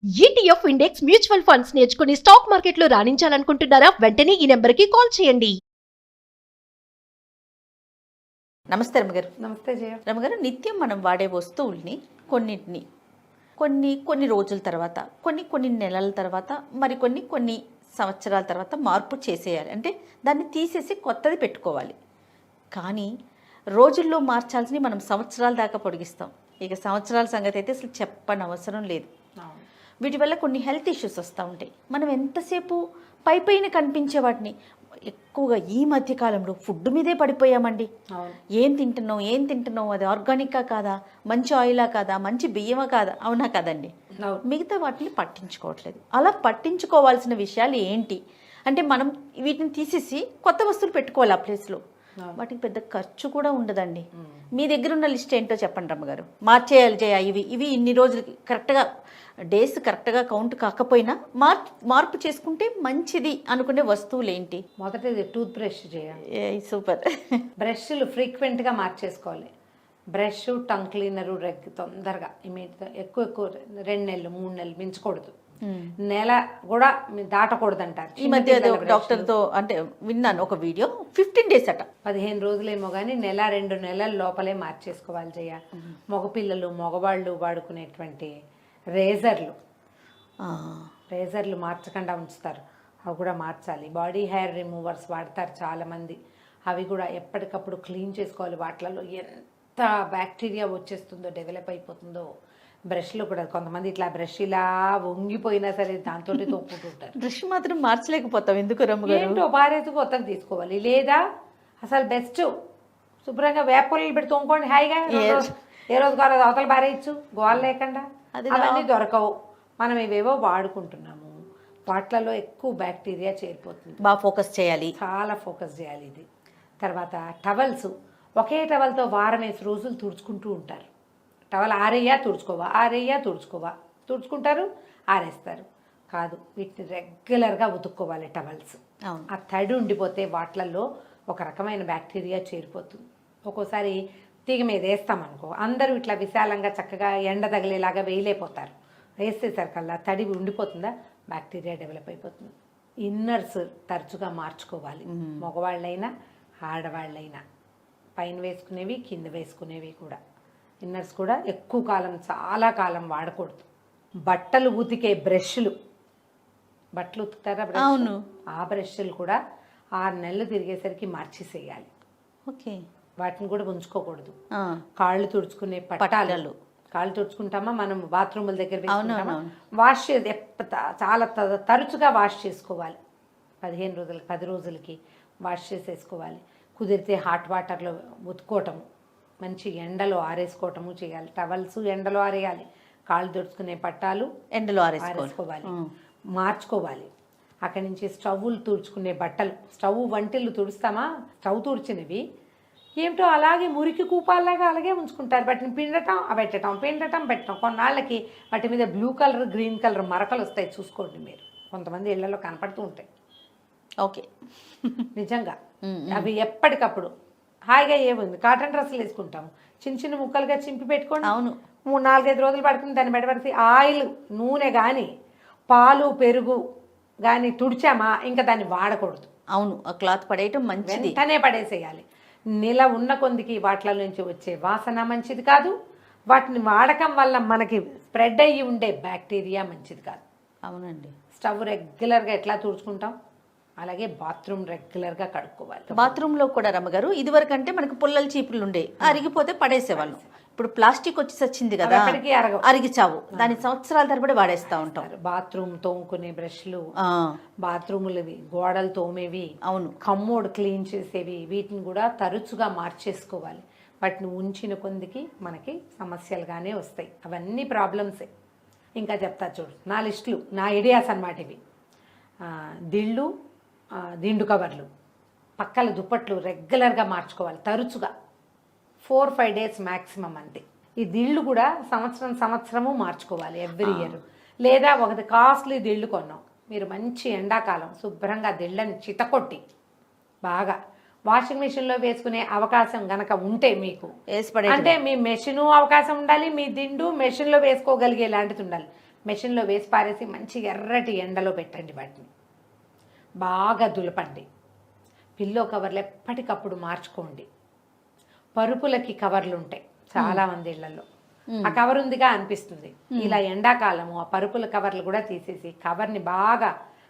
ETF index mutual funds నేర్చుకుని stock మార్కెట్లో రాణించాలనుకుంటున్నారా? వెంటనే ఈ నెంబర్కి కాల్ చేయండి. నమస్తే రమగారు. నమస్తే జయ. రమగారు, నిత్యం మనం వాడే వస్తువుల్ని కొన్నిటిని కొన్ని రోజుల తర్వాత, కొన్ని నెలల తర్వాత, కొన్ని సంవత్సరాల తర్వాత మార్పు చేసేయాలి. అంటే దాన్ని తీసేసి కొత్తది పెట్టుకోవాలి. కానీ రోజుల్లో మార్చాల్సినవి మనం సంవత్సరాల దాకా పొడిగిస్తాం. ఇక సంవత్సరాల సంగతి అయితే అసలు చెప్పనవసరం లేదు. వీటి వల్ల కొన్ని హెల్త్ ఇష్యూస్ వస్తూ ఉంటాయి. మనం ఎంతసేపు పైన కనిపించే వాటిని ఎక్కువగా ఈ మధ్య కాలంలో ఫుడ్ మీదే పడిపోయామండి. ఏం తింటున్నాం, అది ఆర్గానికా కాదా, మంచి ఆయిలా కాదా, మంచి బియ్యమా కాదా, అవునా కదండి. మిగతా వాటిని పట్టించుకోవట్లేదు. అలా పట్టించుకోవాల్సిన విషయాలు ఏంటి అంటే, మనం వీటిని తీసేసి కొత్త వస్తువులు పెట్టుకోవాలి ఆ ప్లేస్లో. వాటికి పెద్ద ఖర్చు కూడా ఉండదండి. మీ దగ్గర ఉన్న లిస్ట్ ఏంటో చెప్పండి రమ్మగారు. మార్చేయాలి జయ, ఇవి ఇన్ని రోజులకి కరెక్ట్గా డేస్ కరెక్ట్గా కౌంట్ కాకపోయినా మార్పు చేసుకుంటే మంచిది అనుకునే వస్తువులు ఏంటి? మొదటిది టూత్ బ్రష్ చేయాలి. సూపర్. బ్రష్లు ఫ్రీక్వెంట్గా మార్చేసుకోవాలి. బ్రష్, టంగ్ క్లీనరు తొందరగా ఇమీడియట్గా ఎక్కువ 2 నెలలు 3 నెలలు మించకూడదు. నెల కూడా దాటకూడదు అంటారు. ఈ మధ్య డాక్టర్తో అంటే విన్నాను ఒక వీడియో, 15 days అట. 15 రోజులేమో కానీ 1-2 నెలల లోపలే మార్చేసుకోవాలి జయ. మగపిల్లలు మగవాళ్ళు వాడుకునేటువంటి రేజర్లు మార్చకుండా ఉంచుతారు. అవి కూడా మార్చాలి. బాడీ హెయిర్ రిమూవర్స్ వాడతారు చాలామంది. అవి కూడా ఎప్పటికప్పుడు క్లీన్ చేసుకోవాలి. వాటిలలో ఎంత బ్యాక్టీరియా వచ్చేస్తుందో, డెవలప్ అయిపోతుందో. బ్రష్లు కూడా కొంతమంది ఇట్లా బ్రష్ ఇలా వంగిపోయినా సరే దాంతో తోపుకుంటుంటారు. బ్రష్ మాత్రం మార్చలేకపోతాం ఎందుకు రమ్మగారు? ఏంటో పారేసి కొత్తగా తీసుకోవాలి. లేదా అసలు బెస్ట్ శుభ్రంగా వేపలు పెట్టి తోముకోండి హాయిగా. ఏ రోజు కాలేదు అవతల పారేయచ్చు గోల లేకుండా. అవన్నీ దొరకవు. మనం ఇవేవో వాడుకుంటున్నాము, వాటిలలో ఎక్కువ బ్యాక్టీరియా చేరిపోతుంది. బాగా ఫోకస్ చేయాలి, చాలా ఫోకస్ చేయాలి. ఇది తర్వాత టవల్స్, ఒకే టవల్తో వారం 5 రోజులు తుడుచుకుంటూ ఉంటారు. టవల్ ఆరేయ్యా తుడుచుకోవా తుడుచుకుంటారు, ఆరేస్తారు. కాదు, వీటిని రెగ్యులర్గా ఉతుక్కోవాలి టవల్స్. ఆ తడి ఉండిపోతే వాటిలలో ఒక రకమైన బ్యాక్టీరియా చేరిపోతుంది. ఒక్కోసారి తీగ మీద వేస్తామనుకో, అందరూ ఇట్లా విశాలంగా చక్కగా ఎండ తగిలేలాగా వేయలేకపోతారు. వేసేసరికల్లా తడి ఉండిపోతుందా, బ్యాక్టీరియా డెవలప్ అయిపోతుంది. ఇన్నర్స్ తరచుగా మార్చుకోవాలి. మగవాళ్ళైనా ఆడవాళ్ళైనా, పైన వేసుకునేవి కింద వేసుకునేవి కూడా. ఇన్నర్స్ కూడా ఎక్కువ కాలం, చాలా కాలం వాడకూడదు. బట్టలు ఉతికే బ్రష్లు, బట్టలు ఉతుకుతారా బ్రష్? అవును. ఆ బ్రష్లు కూడా 6 నెలలు తిరిగేసరికి మార్చేసేయాలి. ఓకే. వాటిని కూడా ఉంచుకోకూడదు. కాళ్ళు తుడుచుకునే పట్టాలు, కాళ్ళు తుడుచుకుంటామా మనం బాత్రూముల దగ్గర వేసుకుంటామా, వాష్ చేసి చాలా తరచుగా వాష్ చేసుకోవాలి. 15 రోజులకి 10 రోజులకి వాష్ చేసేసుకోవాలి. కుదిరితే హాట్ వాటర్లో ఉతుక్కోవటము, మంచి ఎండలో ఆరేసుకోవటము చేయాలి. టవల్స్ ఎండలో ఆరేయాలి. కాళ్ళు తుడుచుకునే పట్టాలు ఎండలో ఆరేసుకోవాలి, మార్చుకోవాలి. అక్కడి నుంచి స్టవ్లు తుడుచుకునే బట్టలు, స్టవ్ వంటిల్లు తుడుస్తామా, స్టవ్ తుడిచినవి ఏమిటో అలాగే మురికి కూపాలాగా అలాగే ఉంచుకుంటారు. వాటిని పెట్టడం కొన్నాళ్ళకి వాటి మీద బ్లూ కలర్, గ్రీన్ కలర్ మరకలు వస్తాయి. చూసుకోండి మీరు, కొంతమంది ఇళ్లలో కనపడుతూ ఉంటాయి. ఓకే, నిజంగా అవి ఎప్పటికప్పుడు హాయిగా ఏముంది, కాటన్ డ్రెస్సులు వేసుకుంటాము, చిన్న ముక్కలుగా చింపి పెట్టుకోండి. అవును, 3-4-5 రోజులు పడుతుంది. దాన్ని బట్టి ఆయిల్, నూనె కానీ, పాలు, పెరుగు కానీ తుడిచామా ఇంకా దాన్ని వాడకూడదు. అవును, ఆ క్లాత్ పడేయటం మంచిది, వెంటనే పడేసేయాలి. నెల ఉన్న కొందికి వాటిల నుంచి వచ్చే వాసన మంచిది కాదు. వాటిని వాడకం వల్ల మనకి స్ప్రెడ్ అయ్యి ఉండే బ్యాక్టీరియా మంచిది కాదు. అవునండి. స్టవ్ రెగ్యులర్గా ఎట్లా తుడుచుకుంటాం, అలాగే బాత్రూమ్ రెగ్యులర్గా కడుక్కోవాలి. బాత్రూంలో కూడా రమ్మగారు, ఇదివరకు అంటే మనకు పుల్లల చీపులు ఉండే, అరిగిపోతే పడేసేవాళ్ళం. ఇప్పుడు ప్లాస్టిక్ వచ్చి వచ్చింది కదా, అరిగిచావు, దాని సంవత్సరాల తరబడి వాడేస్తూ ఉంటాం. బాత్రూమ్ తోముకునే బ్రష్లు, బాత్రూములవి, గోడలు తోమేవి, అవును, కమ్మోడ్ క్లీన్ చేసేవి, వీటిని కూడా తరచుగా మార్చేసుకోవాలి. వాటిని ఉంచిన కొందికి మనకి సమస్యలుగానే వస్తాయి. అవన్నీ ప్రాబ్లమ్సే. ఇంకా చెప్తా చూడు, నా లిస్టులు, నా ఐడియాస్ అన్నమాట ఇవి. దిండు కవర్లు, పక్కల దుప్పట్లు రెగ్యులర్గా మార్చుకోవాలి తరచుగా. 4-5 days మ్యాక్సిమం అంతే. ఈ దిళ్ళు కూడా సంవత్సరము మార్చుకోవాలి, ఎవ్రీ ఇయర్. లేదా ఒకటి కాస్ట్లీ దిళ్ళు కొన్నాం, మీరు మంచి ఎండాకాలం శుభ్రంగా దిళ్ళని చితకొట్టి బాగా వాషింగ్ మెషిన్లో వేసుకునే అవకాశం గనక ఉంటే మీకు, అంటే మీ మెషిను అవకాశం ఉండాలి, మీ దిండు మెషిన్లో వేసుకోగలిగే లాంటిది ఉండాలి. మెషిన్లో వేసి పారేసి మంచి ఎర్రటి ఎండలో పెట్టండి వాటిని. బాగా దులపండి. పిల్లో కవర్లు ఎప్పటికప్పుడు మార్చుకోండి. పరుపులకి కవర్లు ఉంటాయి చాలామంది ఇళ్లలో. ఆ కవర్ ఉందిగా అనిపిస్తుంది. ఇలా ఎండాకాలము ఆ పరుపుల కవర్లు కూడా తీసేసి కవర్ని బాగా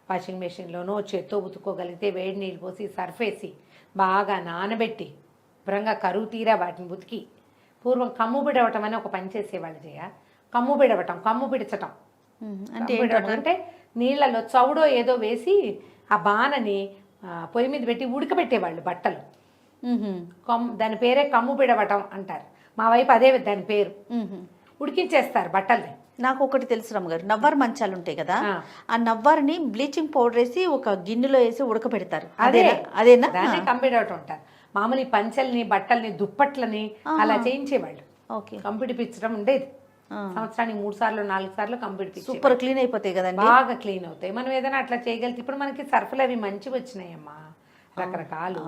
వాషింగ్ మెషిన్లోనో చేత్తో ఉతుక్కోగలిగితే వేడి నీళ్ళు పోసి సర్ఫ్ వేసి బాగా నానబెట్టి శుభ్రంగా కరువు తీరా వాటిని ఉతికి. పూర్వం కమ్ము బిడవటం అని ఒక పని చేసేవాళ్ళు కమ్ము బిడవటం, కమ్ము పిడచటం అంటే నీళ్ళలో చౌడో ఏదో వేసి ఆ బాణని పొయ్యి మీద పెట్టి ఉడకబెట్టేవాళ్ళు బట్టలు. దాని పేరే కమ్ము బిడవటం అంటారు. మా వైపు అదే దాని పేరు. ఉడికించేస్తారు బట్టల్ని. నాకు ఒకటి తెలుసు రమ్మగారు, నవ్వారు మంచాలు ఉంటాయి కదా, ఆ నవ్వారిని బ్లీచింగ్ పౌడర్ వేసి ఒక గిన్నెలో వేసి ఉడకబెడతారు. అదేనా? దాన్ని కంపిడవటం అంటారు. మామూలు ఈ పంచెల్ని, బట్టల్ని, దుప్పట్లని అలా చేయించేవాళ్ళు. కంపిడిపించడం ఉండేది. సంవత్సరానికి 3 సార్లు 4 సార్లు కంపిడిపించి సూపర్ క్లీన్ అయిపోతాయి కదండి. బాగా క్లీన్ అవుతాయి. మనం ఏదైనా అట్లా చేయగలిగితే. ఇప్పుడు మనకి సర్ఫులు అవి మంచివి వచ్చినాయమ్మా, రకరకాలు.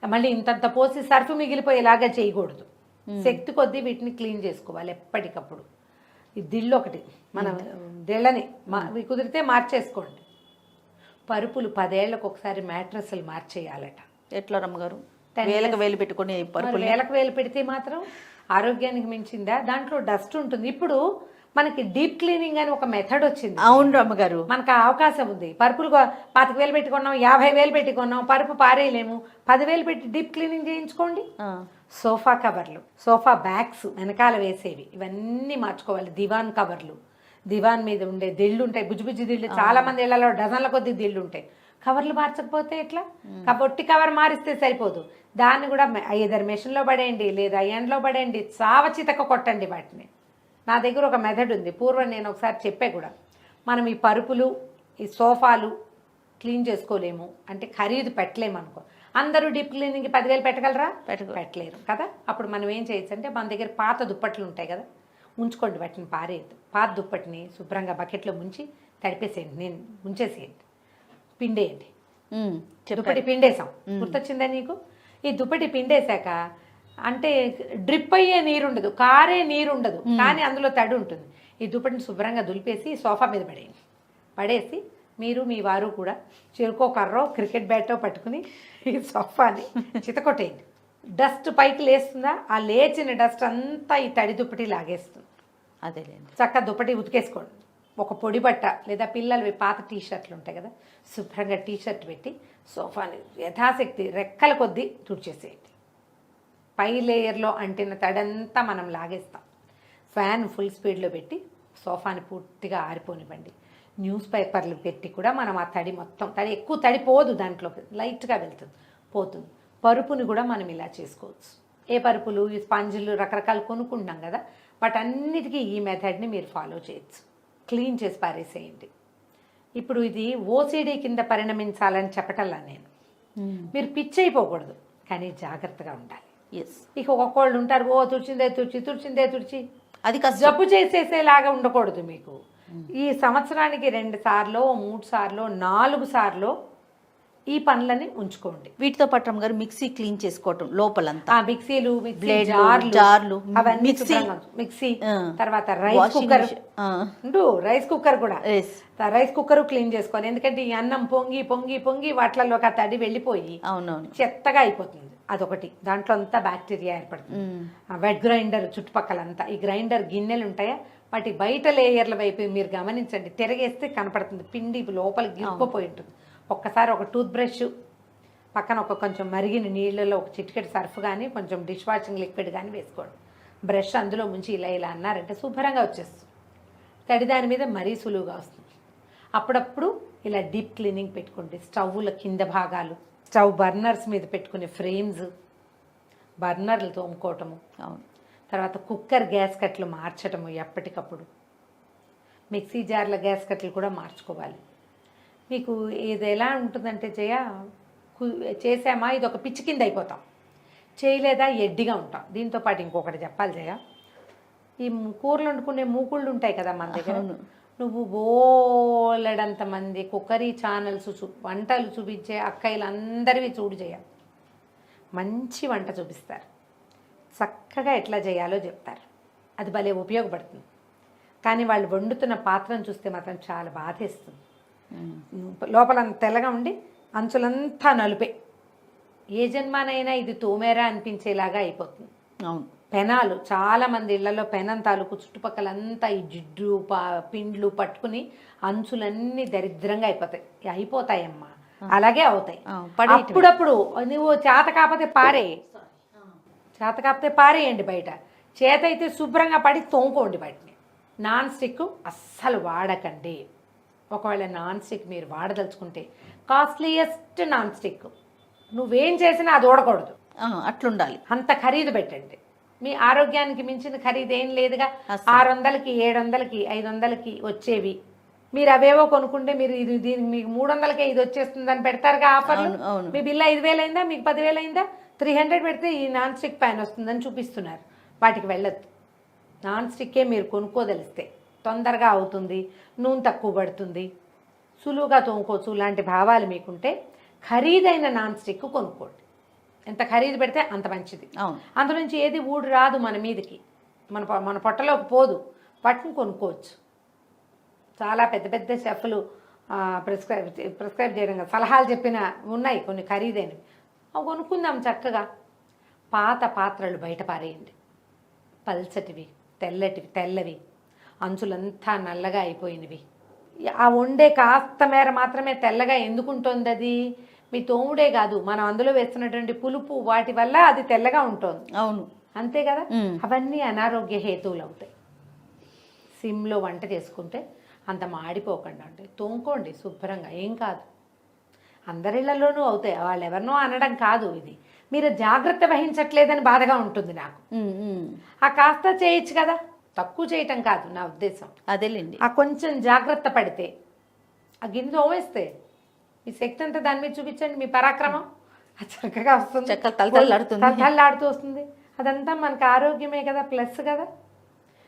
మళ్ళీ ఇంతంత పోసి సర్ఫ్ మిగిలిపోయేలాగా చేయకూడదు. శక్తి కొద్దీ వీటిని క్లీన్ చేసుకోవాలి ఎప్పటికప్పుడు. ఈ దిళ్ళు ఒకటి, మనం దిళ్ళని కుదిరితే మార్చేసుకోండి. పరుపులు 10 ఏళ్లకు ఒకసారి మ్యాట్రస్లు మార్చేయాలట. ఎట్లా రమ్మగారు? వేలకు వేలు పెట్టుకుని పరుపులు వేలకు వేలు పెడితే మాత్రం ఆరోగ్యానికి మించిందా? దాంట్లో డస్ట్ ఉంటుంది. ఇప్పుడు మనకి డీప్ క్లీనింగ్ అని ఒక మెథడ్ వచ్చింది. అవును రమ్మగారు, మనకు అవకాశం ఉంది. పరుపులు 25,000 పెట్టుకున్నాం, 50,000 పెట్టుకున్నాం, పరుపు పారేయలేము, 10,000 పెట్టి డీప్ క్లీనింగ్ చేయించుకోండి. సోఫా కవర్లు, సోఫా బ్యాగ్స్ వెనకాల వేసేవి, ఇవన్నీ మార్చుకోవాలి. దివాన్ కవర్లు, దివాన్ మీద ఉండే దిళ్ళు ఉంటాయి, బుజ్జి దిళ్ళు. చాలా మంది ఇళ్లలో డజన్ల కొద్ది దిళ్ళు ఉంటాయి. కవర్లు మార్చకపోతే ఎట్లా? ఒట్టి కవర్ మారిస్తే సరిపోదు. దాన్ని కూడా ఐదర్ మెషిన్లో పడేయండి, లేదా ఎండలో పడేయండి, చావచితక కొట్టండి వాటిని. నా దగ్గర ఒక మెథడ్ ఉంది. పూర్వం నేను ఒకసారి చెప్పే కూడా, మనం ఈ పరుపులు, ఈ సోఫాలు క్లీన్ చేసుకోలేము అంటే ఖరీదు పెట్టలేము అనుకో. అందరూ డీప్ క్లీనింగ్కి 10,000 పెట్టగలరా? పెట్టలేరు కదా. అప్పుడు మనం ఏం చేయొచ్చు అంటే, మన దగ్గర పాత దుప్పట్లు ఉంటాయి కదా, ఉంచుకోండి, వాటిని పారేయద్దు. పాత దుప్పటిని శుభ్రంగా బకెట్లో ముంచి తడిపేసేయండి, నేను ఉంచేసేయండి, పిండేయండి. దుప్పటి పిండేసాం, గుర్తొచ్చిందా నీకు? ఈ దుప్పటి పిండేశాక అంటే డ్రిప్ అయ్యే నీరు ఉండదు, కారే నీరు ఉండదు, కానీ అందులో తడి ఉంటుంది. ఈ దుప్పటిని శుభ్రంగా దులిపేసి సోఫా మీద పడేయండి. పడేసి మీరు మీ వారు కూడా చెరుకో కర్రో క్రికెట్ బ్యాటో పట్టుకుని ఈ సోఫాని చితకొట్టేయండి. డస్ట్ పైకి లేస్తుందా? ఆ లేచిన డస్ట్ అంతా ఈ తడి దుప్పటి లాగేస్తుంది. అదేలేండి. చక్కగా దుప్పటి ఉతికేసుకోండి. ఒక పొడి బట్ట లేదా పిల్లలవి పాత టీషర్ట్లు ఉంటాయి కదా, శుభ్రంగా టీషర్ట్ పెట్టి సోఫాని యథాశక్తి రెక్కల కొద్దీ తుడిచేసేయండి. పై లేయర్లో అంటిన తడంతా మనం లాగేస్తాం. ఫ్యాన్ ఫుల్ స్పీడ్లో పెట్టి సోఫాని పూర్తిగా ఆరిపోనివ్వండి. న్యూస్ పేపర్లు పెట్టి కూడా మనం ఆ తడి మొత్తం, తడి ఎక్కువ తడి పోదు, దాంట్లోకి లైట్గా వెళ్తుంది, పోతుంది. పరుపుని కూడా మనం ఇలా చేసుకోవచ్చు. ఏ పరుపులు, ఈ స్పంజులు రకరకాలు కొనుక్కుంటాం కదా, వాటన్నిటికీ ఈ మెథడ్ని మీరు ఫాలో చేయొచ్చు. క్లీన్ చేసి పారేసేయండి. ఇప్పుడు ఇది ఓసిడి కింద పరిణమించాలని చెప్పటల్లా నేను. మీరు పిచ్చి అయిపోకూడదు, కానీ జాగ్రత్తగా ఉండాలి. ఇక ఒక్కొక్కళ్ళు ఉంటారు, ఓ తుడిచిందే తుడిచి అది జబ్బు చేసేసేలాగా ఉండకూడదు. మీకు ఈ సంవత్సరానికి 2 సార్లు 3 సార్లు 4 సార్లు ఈ పనులని ఉంచుకోండి. వీటితో పాటు రమ్మగారు మిక్సీ క్లీన్ చేసుకోవటం లోపలంతా, మిక్సీలు, జార్లు, మిక్సీ, తర్వాత రైస్ కుక్కర్ కూడా, రైస్ కుక్కర్ క్లీన్ చేసుకోవాలి. ఎందుకంటే ఈ అన్నం పొంగి పొంగి పొంగి వాటిలోకి ఆ తడి వెళ్ళిపోయి చెత్తగా అయిపోతుంది. అదొకటి, దాంట్లో అంతా బ్యాక్టీరియా ఏర్పడుతుంది. వెట్ గ్రైండర్ చుట్టుపక్కలంతా, ఈ గ్రైండర్ గిన్నెలు ఉంటాయా, వాటి బయట లేయర్ల వైపు మీరు గమనించండి, తిరగేస్తే కనపడుతుంది, పిండి లోపల గిరుక్కుపోయి ఉంటుంది. ఒక్కసారి ఒక టూత్ బ్రష్ పక్కన ఒక కొంచెం మరిగిన నీళ్ళలో ఒక చిటికెట్ సర్ఫ్ కానీ కొంచెం డిష్ వాషింగ్ లిక్విడ్ కానీ వేసుకోండి. బ్రష్ అందులో ముంచి ఇలా అన్నారంటే శుభ్రంగా వచ్చేస్తుంది. తడి దాని మీద మరీ సులువుగా వస్తుంది. అప్పుడప్పుడు ఇలా డీప్ క్లీనింగ్ పెట్టుకోండి. స్టవ్ల కింద భాగాలు, స్టవ్ బర్నర్స్ మీద పెట్టుకునే ఫ్రేమ్స్, బర్నర్లు తోముకోవటము, తర్వాత కుక్కర్ గ్యాస్ కట్లు మార్చటము ఎప్పటికప్పుడు. మిక్సీ జార్ల గ్యాస్ కట్లు కూడా మార్చుకోవాలి. మీకు ఇది ఎలా ఉంటుందంటే చేసామా ఇది ఒక పిచ్చి కింద అయిపోతాం, చేయలేదా ఎడ్డిగా ఉంటాం. దీంతో పాటు ఇంకొకటి చెప్పాలి జయ, ఈ కూరలు వండుకునే మూకుళ్ళు ఉంటాయి కదా మన దగ్గర, నువ్వు బోలెడంత మంది కుక్కరీ ఛానల్స్ వంటలు చూపించే అక్కయ్యలు అందరివి చూడు జయ, మంచి వంట చూపిస్తారు, చక్కగా ఎట్లా చేయాలో చెప్తారు. అది భలే ఉపయోగపడుతుంది. కానీ వాళ్ళు వండుతున్న పాత్రను చూస్తే మాత్రం చాలా బాధేస్తుంది. లోపల తెల్లగా ఉండి అంచులంతా నలుపే. ఏ జన్మానైనా ఇది తోమేరా అనిపించేలాగా అయిపోతుంది. అవును. పెనాలు చాలామంది ఇళ్లలో పెనం తాలూకు చుట్టుపక్కలంతా ఈ జిడ్డు పిండ్లు పట్టుకుని అంచులన్నీ దరిద్రంగా అయిపోతాయమ్మా. అలాగే అవుతాయి. అప్పుడప్పుడు నువ్వు చేత కాకపోతే పారేయండి బయట. చేత అయితే శుభ్రంగా పడి తోముకోండి వాటిని. నాన్ స్టిక్ అస్సలు వాడకండి. ఒకవేళ నాన్ స్టిక్ మీరు వాడదలుచుకుంటే కాస్ట్లీయెస్ట్ నాన్ స్టిక్, నువ్వేం చేసినా అది ఓడకూడదు, అట్లుండాలి. అంత ఖరీదు పెట్టండి. మీ ఆరోగ్యానికి మించిన ఖరీదు ఏం లేదుగా. 600కి 700కి 500కి వచ్చేవి మీరు అవేవో కొనుక్కుంటే మీరు దీనికి మీకు 300కే ఇది వచ్చేస్తుందని పెడతారుగా ఆఫర్లు. మీ బిల్లు 5,000 అయిందా, మీకు 10,000 అయిందా? 300 పెడితే ఈ నాన్ స్టిక్ ప్యాన్ వస్తుందని చూపిస్తున్నారు. వాటికి వెళ్ళొద్దు. నాన్ స్టిక్కే మీరు కొనుక్కోదలిస్తే తొందరగా అవుతుంది, నూనె తక్కువ పడుతుంది, సులువుగా తోముకోవచ్చు లాంటి భావాలు మీకుంటే ఖరీదైన నాన్ స్టిక్ కొనుక్కోండి. ఎంత ఖరీదు పెడితే అంత మంచిది. అందులోంచి ఏది ఊడు రాదు మన మీదకి, మన పొట్టలోకి పోదు. వాటిని కొనుక్కోవచ్చు. చాలా పెద్ద పెద్ద షెఫ్లు ప్రిస్క్రైబ్ చేయడం కదా, సలహాలు చెప్పిన ఉన్నాయి కొన్ని ఖరీదైనవి. అవి కొనుక్కుందాం చక్కగా. పాత పాత్రలు బయట పారేయండి. పల్చటివి, తెల్లవి, అంచులంతా నల్లగా అయిపోయినవి. ఆ వండే కాస్త మేర మాత్రమే తెల్లగా ఎందుకుంటుంది? అది మీ తోముడే కాదు, మనం అందులో వేస్తున్నటువంటి పులుపు వాటి వల్ల అది తెల్లగా ఉంటుంది. అవును, అంతే కదా. అవన్నీ అనారోగ్య హేతువులు అవుతాయి. సిమ్లో వంట చేసుకుంటే అంత మాడిపోకుండా అంటే తోముకోండి శుభ్రంగా, ఏం కాదు. అందరిళ్లలోనూ అవుతాయి, వాళ్ళు ఎవరినో అనడం కాదు. ఇది మీరు జాగ్రత్త వహించట్లేదని బాధగా ఉంటుంది నాకు. ఆ కాస్త చేయొచ్చు కదా, తక్కువ చేయటం కాదు నా ఉద్దేశం. అదేలేండి. ఆ కొంచెం జాగ్రత్త పడితే ఆ గిన్నె తోమేస్తే మీ శక్తి అంతా దాని మీద చూపించండి, మీ పరాక్రమం చక్కగా వస్తుంది, తలతల్లాడుతూ వస్తుంది. అదంతా మనకు ఆరోగ్యమే కదా, ప్లస్ కదా.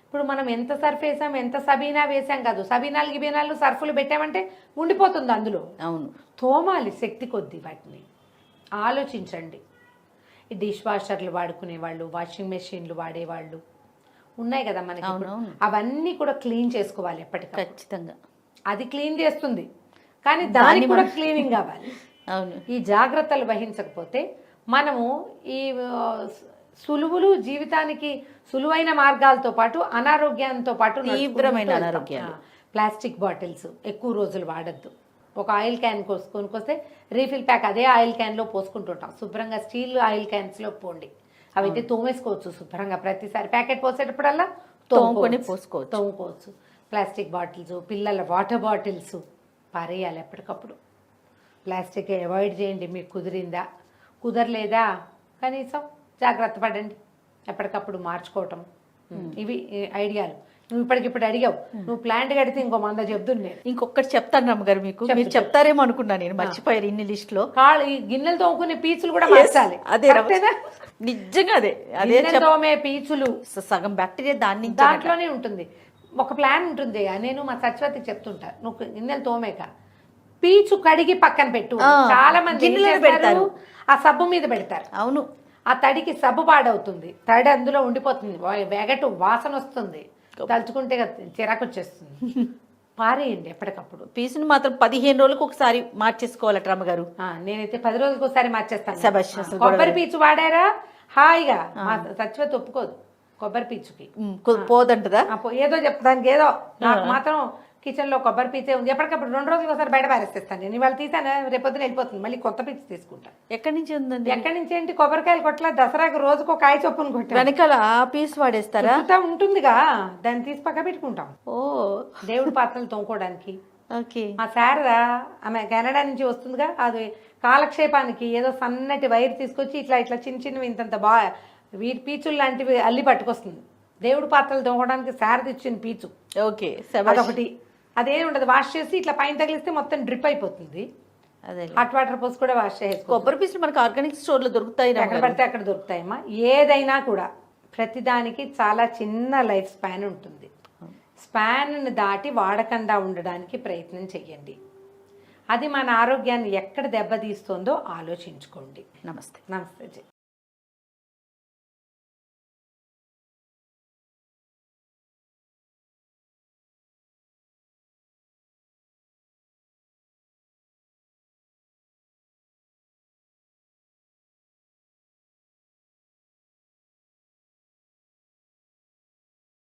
ఇప్పుడు మనం ఎంత సర్ఫ్ వేసాం, ఎంత సబీనా వేసాం కాదు, సబీనాలు గిబీనాలు సర్ఫులు పెట్టామంటే ఉండిపోతుంది అందులో. అవును, తోమాలి శక్తి కొద్దీ. వాటిని ఆలోచించండి. ఈ డిష్ వాషర్లు వాడుకునే వాళ్ళు, వాషింగ్ మెషిన్లు వాడేవాళ్ళు ఉన్నాయి కదా మనకి, అవన్నీ కూడా క్లీన్ చేసుకోవాలి ఎప్పటికప్పుడు. ఖచ్చితంగా అది క్లీన్ చేస్తుంది, కానీ దానికి కూడా క్లీనింగ్ కావాలి. అవును. ఈ జాగ్రత్తలు వహించకపోతే మనము ఈ సులువులు జీవితానికి సులువైన మార్గాలతో పాటు అనారోగ్యంతో పాటు తీవ్రమైన అనారోగ్యాలు. ప్లాస్టిక్ బాటిల్స్ ఎక్కువ రోజులు వాడద్దు. ఒక ఆయిల్ క్యాన్ కొనుక్కొస్తే రీఫిల్ ప్యాక్ అదే ఆయిల్ క్యాన్లో పోసుకుంటుంటాం. శుభ్రంగా స్టీల్ ఆయిల్ క్యాన్స్లో పోండి. అవి అయితే తోమేసుకోవచ్చు శుభ్రంగా. ప్రతిసారి ప్యాకెట్ పోసేటప్పుడల్లా తోముకోవచ్చు. ప్లాస్టిక్ బాటిల్స్, పిల్లల వాటర్ బాటిల్స్ పారేయాలి ఎప్పటికప్పుడు. ప్లాస్టిక్ అవాయిడ్ చేయండి. మీకు కుదిరిందా, కుదరలేదా కనీసం జాగ్రత్త పడండి, ఎప్పటికప్పుడు మార్చుకోవటం. ఇవి ఐడియాలు. నువ్వు ఇప్పటికిప్పుడు అడిగావు, నువ్వు ప్లాంట్ కడితే ఇంకో 100 చెప్తుంది. నేను ఇంకొకటి చెప్తాను రమ్మగారు, మీరు చెప్తారేమో అనుకున్నా నేను, మర్చిపోయారు ఇన్ని లిస్ట్ లో. ఈ గిన్నెలు తోముకునే పీచులు కూడా మార్చాలి. అదే నిజంగా అదే తోమే పీచులు సగం బ్యాక్టీరియా దాంట్లోనే ఉంటుంది. ఒక ప్లాన్ ఉంటుంది. నేను మా సత్యవతికి చెప్తుంటా, నువ్వు గిన్నెలు తోమేక పీచు కడిగి పక్కన పెట్టు. చాలా మంది పెడతారు, ఆ సబ్బు మీద పెడతారు. అవును, ఆ తడికి సబ్బు పాడవుతుంది, తడి అందులో ఉండిపోతుంది, వెగటు వాసన వస్తుంది, తలుచుకుంటే చిరాకు వచ్చేస్తుంది. పారేయండి ఎప్పటికప్పుడు. పీసుని మాత్రం 15 రోజులకు ఒకసారి మార్చేసుకోవాలట రమ్మగారు. నేనైతే 10 రోజులకు ఒకసారి మార్చేస్తాను. కొబ్బరి పీచు వాడారా హాయిగా. మా సత్యవతి ఒప్పుకోదు కొబ్బరి పీచుకి, పోదంటదా? ఏదో చెప్తానికి ఏదో. నాకు మాత్రం కిచెన్లో కొబ్బరి పీచే ఉంది. ఎప్పటికప్పుడు 2 రోజులకు ఒకసారి బయట పారేస్తాను. నేను ఇవాళ తీసాను, రేపొద్దున వెళ్ళిపోతుంది, మళ్ళీ కొత్త పీచు తీసుకుంటాను. ఎక్కడి నుంచి ఉందండి? ఎక్కడి నుంచి ఏంటి, కొబ్బరికాయలు కొట్ల దసరాకు రోజుకు కాయ చొప్పున కొట్టాను. వెనకాల పీస్ వాడేస్తారా? ఉంటుందిగా, దాన్ని తీసి పక్క పెట్టుకుంటాం. ఓ, దేవుడి పాత్రలు తోముకోవడానికి. ఓకే. మా శారదా ఆమె కెనడా నుంచి వస్తుందిగా, అది కాలక్షేపానికి ఏదో సన్నటి వైర్ తీసుకొచ్చి ఇట్లా ఇట్లా చిన్నవి ఇంతంత వీటి పీచులు లాంటివి అల్లి పట్టుకొస్తుంది. దేవుడి పాత్రలు తోమడానికి శారద ఇచ్చిన పీచు. ఓకే, అదొకటి. అదేమి ఉండదు, వాష్ చేసి ఇట్లా పైన తగిలిస్తే మొత్తం డ్రిప్ అయిపోతుంది. అదే హాట్ వాటర్ పోసి కూడా వాష్ చేసుకో. కొబ్బరి పీసులు మనకు ఆర్గానిక్ స్టోర్లో దొరుకుతాయి, ఎక్కడ పడితే అక్కడ దొరుకుతాయమ్మా. ఏదైనా కూడా ప్రతిదానికి చాలా చిన్న లైఫ్ స్పాన్ ఉంటుంది. స్పాన్ని దాటి వాడకుండా ఉండడానికి ప్రయత్నం చెయ్యండి. అది మన ఆరోగ్యాన్ని ఎక్కడ దెబ్బతీస్తుందో ఆలోచించుకోండి. నమస్తే. నమస్తే.